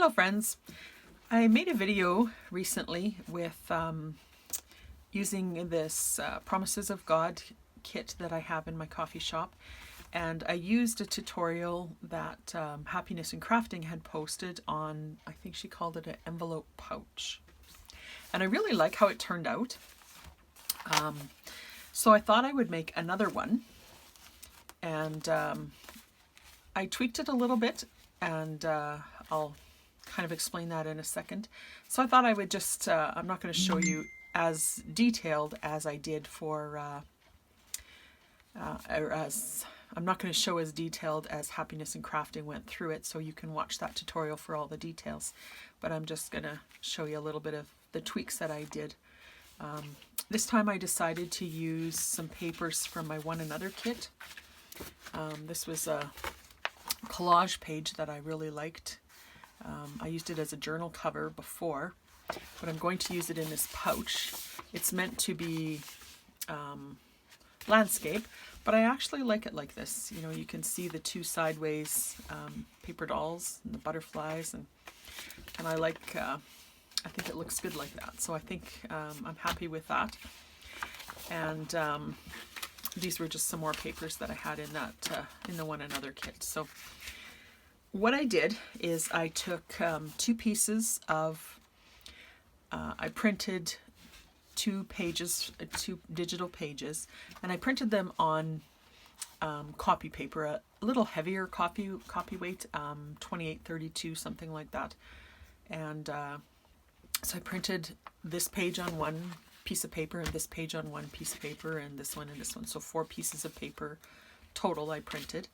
Hello friends, I made a video recently with using this Promises of God kit that I have in my coffee shop, and I used a tutorial that Happiness in Crafting had posted on, I think she called it an envelope pouch, and I really like how it turned out. So I thought I would make another one, and I tweaked it a little bit, and I'll kind of explain that in a second. So I thought I would just, I'm not going to show you as detailed as I did for, I'm not going to show as detailed as Happiness in Crafting went through it, so you can watch that tutorial for all the details. But I'm just going to show you a little bit of the tweaks that I did. This time I decided to use some papers from my One Another kit. This was a collage page that I really liked. I used it as a journal cover before, but I'm going to use it in this pouch. It's meant to be landscape, but I actually like it like this. You know, you can see the two sideways paper dolls and the butterflies, and I like, I think it looks good like that. So I think I'm happy with that. And these were just some more papers that I had in that in the One Another kit. So what I did is I took two pieces of, I printed two digital pages, and I printed them on copy paper, a little heavier copy weight, 2832, something like that. And so I printed this page on one piece of paper, and this page on one piece of paper, and this one and this one. So 4 pieces of paper total I printed.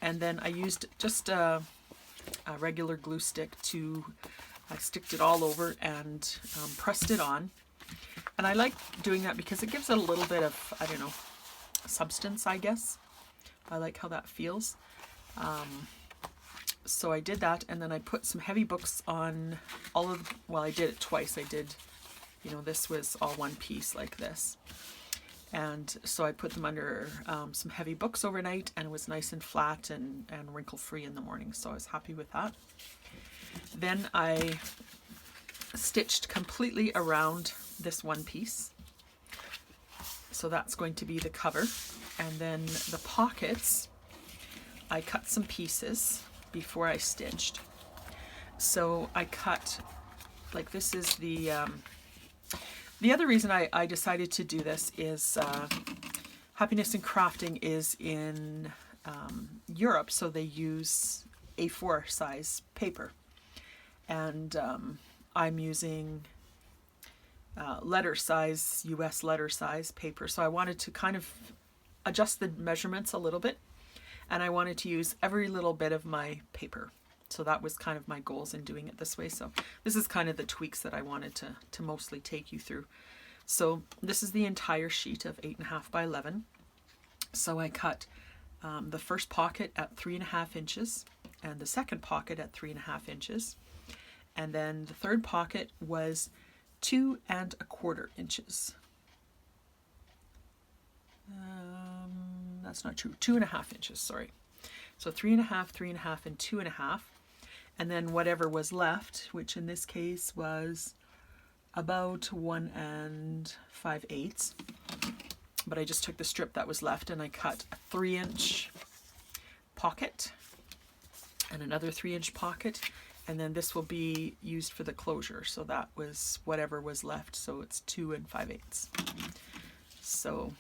And then I used just a regular glue stick to, I sticked it all over and pressed it on. And I like doing that because it gives it a little bit of, I don't know, substance, I guess. I like how that feels. So I did that, and then I put some heavy books on all of, well, I did it twice. I did, you know, this was all one piece like this. And so I put them under some heavy books overnight, and it was nice and flat and wrinkle-free in the morning. So I was happy with that. Then I stitched completely around this one piece. So that's going to be the cover. And then the pockets, I cut some pieces before I stitched. So I cut, like this is the other reason I decided to do this is Happiness in Crafting is in Europe, so they use A4 size paper. And I'm using letter size, US letter size paper. So I wanted to kind of adjust the measurements a little bit, and I wanted to use every little bit of my paper. So that was kind of my goals in doing it this way. So this is kind of the tweaks that I wanted to mostly take you through. So this is the entire sheet of 8.5 by 11. So I cut the first pocket at 3.5 inches and the second pocket at 3.5 inches. And then the third pocket was 2.25 inches. That's not true, 2.5 inches, sorry. So 3.5, 3.5, and 2.5. And then whatever was left, which in this case was about 1 5/8. But I just took the strip that was left and I cut a 3-inch pocket and another 3-inch pocket. And then this will be used for the closure. So that was whatever was left. So it's 2 5/8. So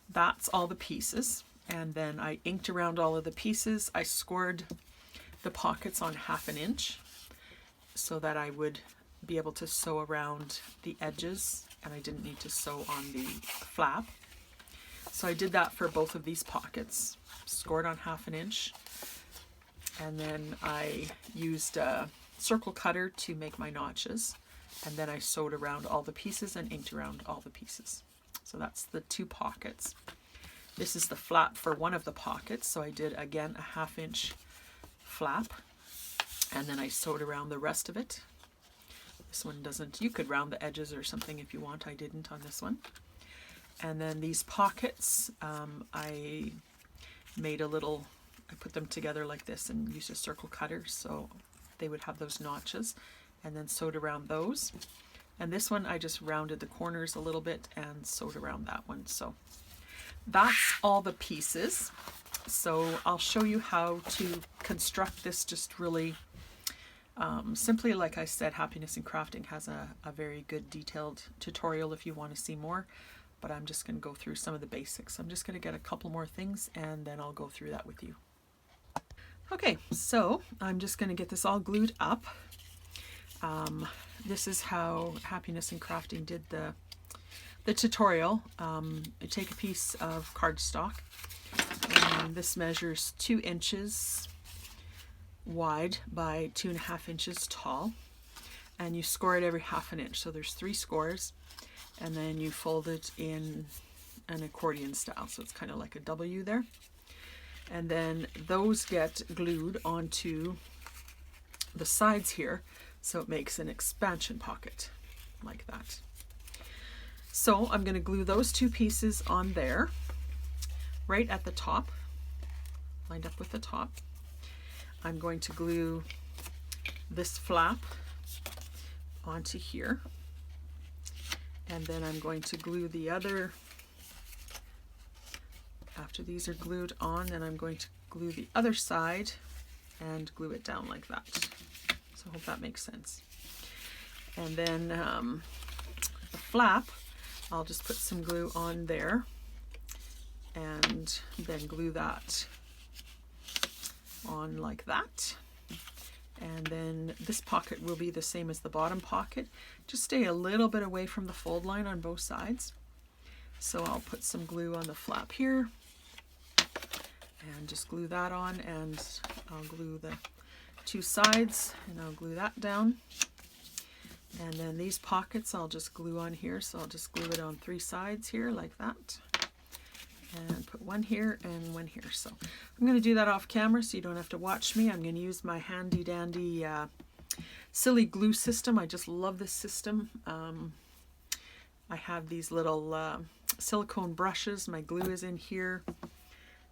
that's all the pieces. And then I inked around all of the pieces. I scored the pockets on 1/2 inch so that I would be able to sew around the edges, and I didn't need to sew on the flap. So I did that for both of these pockets, scored on 1/2 inch, and then I used a circle cutter to make my notches, and then I sewed around all the pieces and inked around all the pieces. So that's the 2 pockets. This is the flap for one of the pockets, so I did again a 1/2 inch flap, and then I sewed around the rest of it. This one doesn't, you could round the edges or something if you want, I didn't on this one. And then these pockets, I made a little, I put them together like this and used a circle cutter, so they would have those notches, and then sewed around those. And this one I just rounded the corners a little bit and sewed around that one. So that's all the pieces. So I'll show you how to construct this just really simply. Like I said, Happiness in Crafting has a very good detailed tutorial if you want to see more, but I'm just going to go through some of the basics. I'm just going to get a couple more things and then I'll go through that with you. Okay, so I'm just going to get this all glued up. This is how Happiness in Crafting did the tutorial. You take a piece of cardstock, and this measures 2 inches wide by 2.5 inches tall, and you score it every 1/2 inch. So there's 3 scores, and then you fold it in an accordion style. So it's kind of like a W there. And then those get glued onto the sides here, so it makes an expansion pocket like that. So I'm going to glue those 2 pieces on there, right at the top, lined up with the top. I'm going to glue this flap onto here, and then I'm going to glue the other, after these are glued on, and I'm going to glue the other side and glue it down like that. So I hope that makes sense. And then the flap, I'll just put some glue on there and then glue that on like that. And then this pocket will be the same as the bottom pocket. Just stay a little bit away from the fold line on both sides. So I'll put some glue on the flap here and just glue that on, and I'll glue the 2 sides and I'll glue that down. And then these pockets I'll just glue on here, so I'll just glue it on 3 sides here like that, and put one here and one here. So I'm going to do that off camera so you don't have to watch me. I'm going to use my handy dandy Silly Glue system. I just love this system. I have these little silicone brushes. My glue is in here.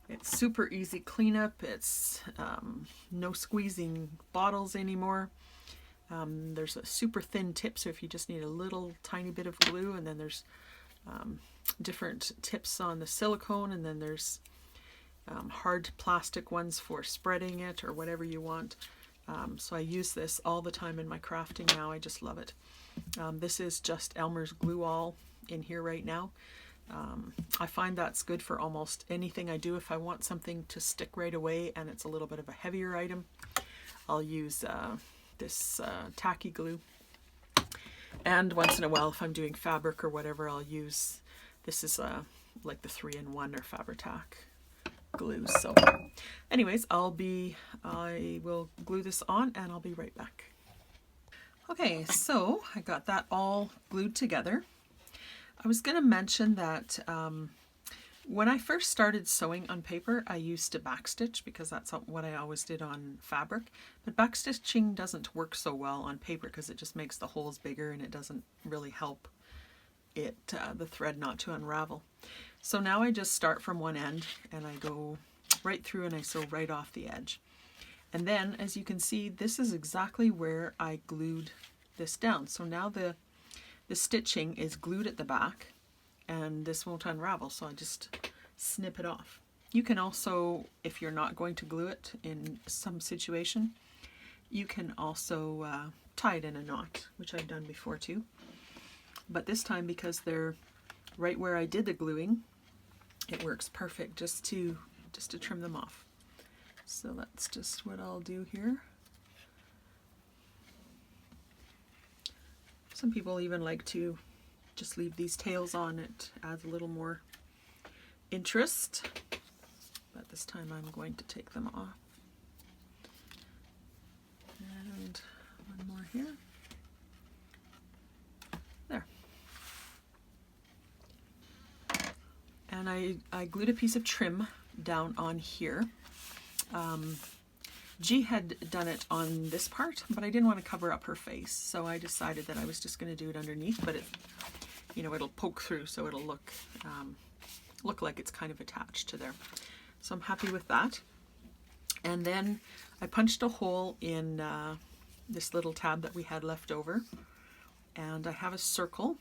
It's super easy cleanup. It's no squeezing bottles anymore. There's a super thin tip, so if you just need a little tiny bit of glue, and then there's different tips on the silicone, and then there's hard plastic ones for spreading it or whatever you want. So I use this all the time in my crafting now. I just love it. This is just Elmer's Glue All in here right now. I find that's good for almost anything I do. If I want something to stick right away and it's a little bit of a heavier item, I'll use this tacky glue. And once in a while, if I'm doing fabric or whatever, I'll use, this is like the 3-in-1 or Fabri-Tac glue. So anyways, I will glue this on and I'll be right back. Okay, so I got that all glued together. I was going to mention that when I first started sewing on paper, I used to backstitch because that's what I always did on fabric. But backstitching doesn't work so well on paper because it just makes the holes bigger and it doesn't really help it the thread not to unravel. So now I just start from one end and I go right through and I sew right off the edge. And then, as you can see, this is exactly where I glued this down. So now the stitching is glued at the back and this won't unravel, so I just snip it off. You can also, if you're not going to glue it in some situation, you can also tie it in a knot, which I've done before too. But this time, because they're right where I did the gluing, it works perfect just to trim them off. So that's just what I'll do here. Some people even like to just leave these tails on. It adds a little more interest, but this time I'm going to take them off. And one more here. There. And I glued a piece of trim down on here. G had done it on this part, but I didn't want to cover up her face, so I decided that I was just going to do it underneath, but it, you know, it'll poke through, so it'll look like it's kind of attached to there. So I'm happy with that. And then I punched a hole in this little tab that we had left over. And I have a circle,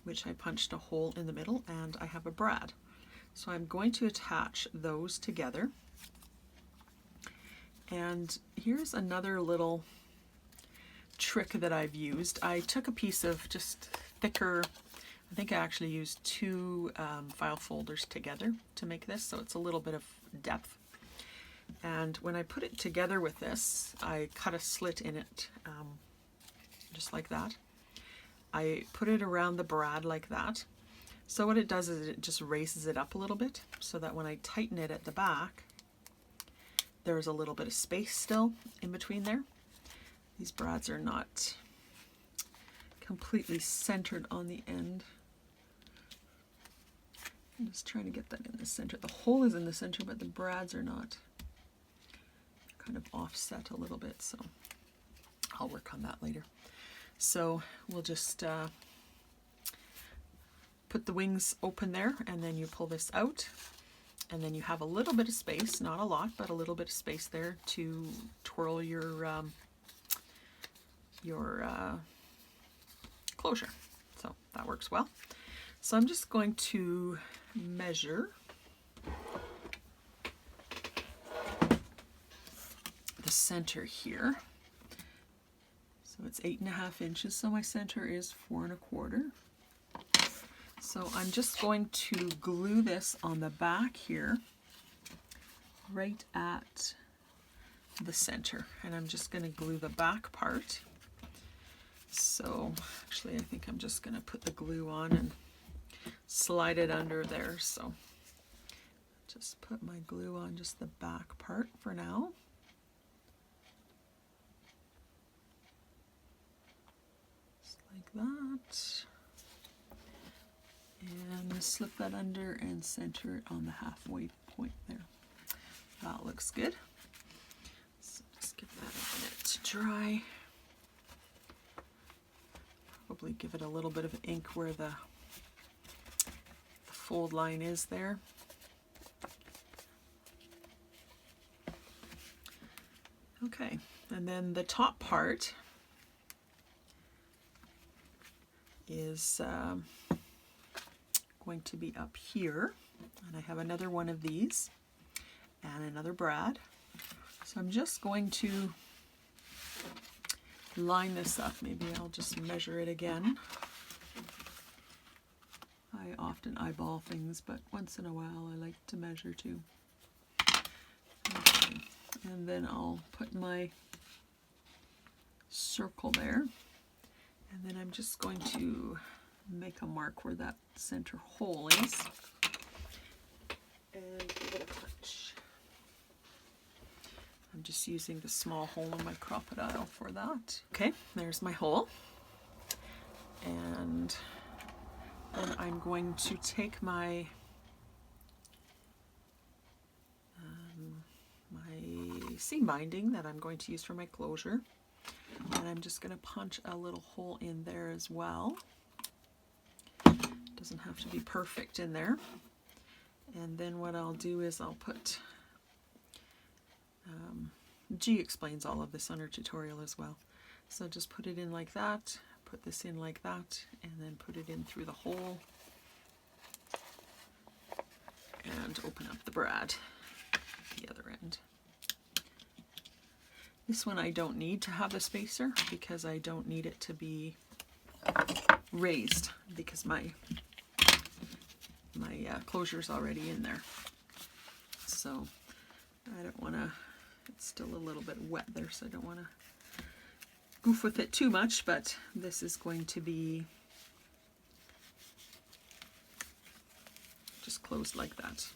which I punched a hole in the middle, and I have a brad. So I'm going to attach those together. And here's another little trick that I've used. I took a piece of just thicker, I think I actually used 2 file folders together to make this, so it's a little bit of depth. And when I put it together with this, I cut a slit in it, just like that. I put it around the brad like that. So what it does is it just raises it up a little bit, so that when I tighten it at the back, there's a little bit of space still in between there. These brads are not completely centered on the end. I'm just trying to get that in the center. The hole is in the center, but the brads are not. Kind of offset a little bit, so I'll work on that later. So we'll just put the wings open there, and then you pull this out, and then you have a little bit of space, not a lot, but a little bit of space there to twirl your closure. So that works well. So I'm just going to measure the center here. So it's 8.5 inches, so my center is 4 1/4. So I'm just going to glue this on the back here, right at the center, and I'm just going to glue the back part. So actually I think I'm just going to put the glue on and slide it under there. So just put my glue on just the back part for now. Just like that. And slip that under and center it on the halfway point there. That looks good. So just give that a minute to dry. Probably give it a little bit of ink where the fold line is there. Okay, and then the top part is going to be up here, and I have another one of these and another brad. So I'm just going to line this up. Maybe I'll just measure it again. I often eyeball things, but once in a while I like to measure too. Okay. And then I'll put my circle there, and then I'm just going to make a mark where that center hole is and give it a punch. I'm just using the small hole in my crocodile for that. Okay, there's my hole, and then I'm going to take my seam binding that I'm going to use for my closure, and I'm just going to punch a little hole in there as well. Doesn't have to be perfect in there. And then what I'll do is I'll put, G explains all of this on her tutorial as well. So just put it in like that, put this in like that, and then put it in through the hole and open up the brad at the other end. This one I don't need to have the spacer because I don't need it to be raised because my closure is already in there. So I don't want to, it's still a little bit wet there, so I don't want to goof with it too much, but this is going to be just closed like that.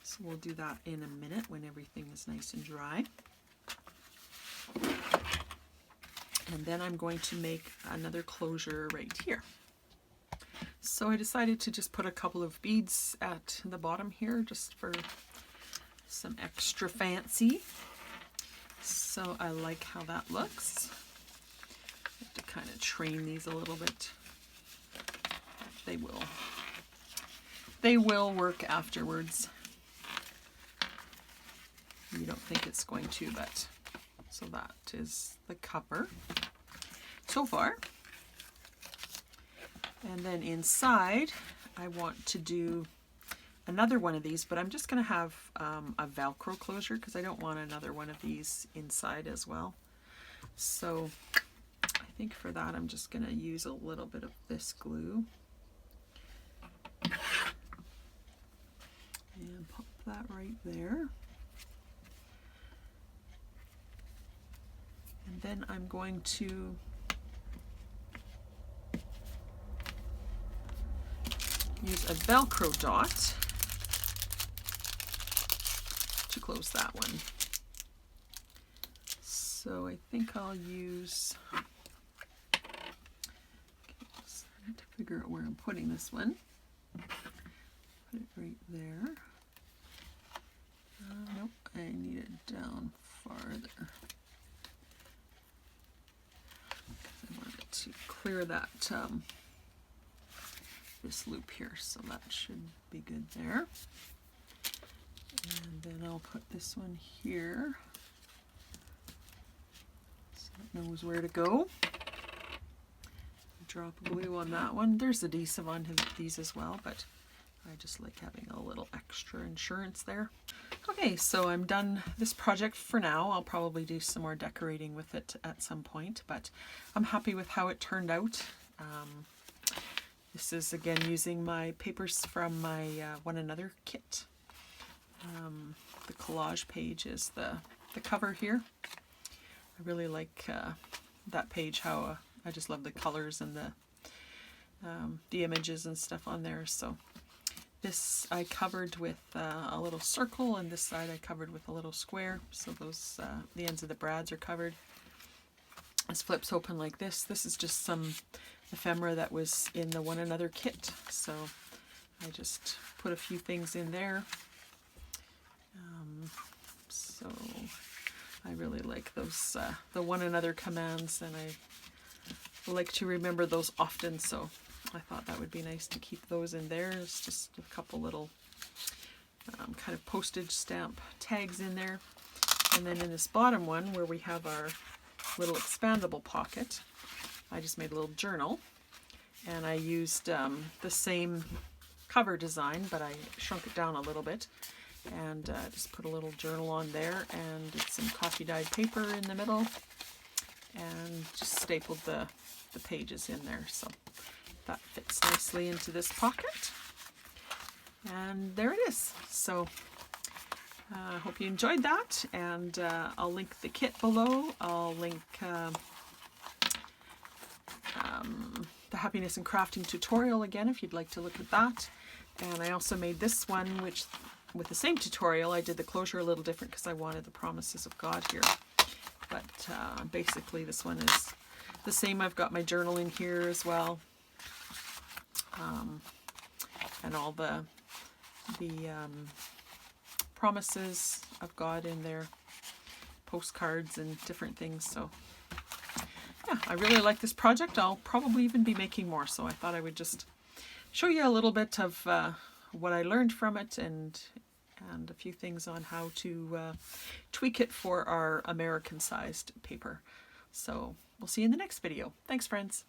So we'll do that in a minute when everything is nice and dry. And then I'm going to make another closure right here. So I decided to just put a couple of beads at the bottom here just for some extra fancy. So I like how that looks. I have to kind of train these a little bit. They will work afterwards. You don't think it's going to, but it's So that is the cover so far. And then inside, I want to do another one of these, but I'm just going to have a Velcro closure because I don't want another one of these inside as well. So I think for that I'm just going to use a little bit of this glue and pop that right there. And then I'm going to use a Velcro dot to close that one. So I think I'll use, okay, so I need to figure out where I'm putting this one. Put it right there. Nope, I need it down farther. I wanted to clear that this loop here, so that should be good there. And then I'll put this one here so it knows where to go. Drop glue on that one. There's adhesive on these as well, but I just like having a little extra insurance there. Okay, so I'm done this project for now. I'll probably do some more decorating with it at some point, but I'm happy with how it turned out. This is again using my papers from my One Another kit. The collage page is the cover here. I really like that page, how I just love the colors and the images and stuff on there. So this I covered with a little circle, and this side I covered with a little square. So those the ends of the brads are covered. This flips open like this. This is just some ephemera that was in the One Another kit. So I just put a few things in there. So I really like those the One Another commands, and I like to remember those often, so I thought that would be nice to keep those in there. It's just a couple little kind of postage stamp tags in there. And then in this bottom one where we have our little expandable pocket, I just made a little journal, and I used the same cover design, but I shrunk it down a little bit, and just put a little journal on there, and did some coffee dyed paper in the middle, and just stapled the pages in there. So that fits nicely into this pocket, and there it is. So I hope you enjoyed that, and I'll link the kit below. I'll link the Happiness in Crafting tutorial again if you'd like to look at that. And I also made this one, which with the same tutorial I did the closure a little different because I wanted the promises of God here. But basically this one is the same. I've got my journal in here as well, and all the promises of God in there, postcards and different things. So yeah, I really like this project. I'll probably even be making more, so I thought I would just show you a little bit of what I learned from it, and a few things on how to tweak it for our American sized paper. So we'll see you in the next video. Thanks, friends.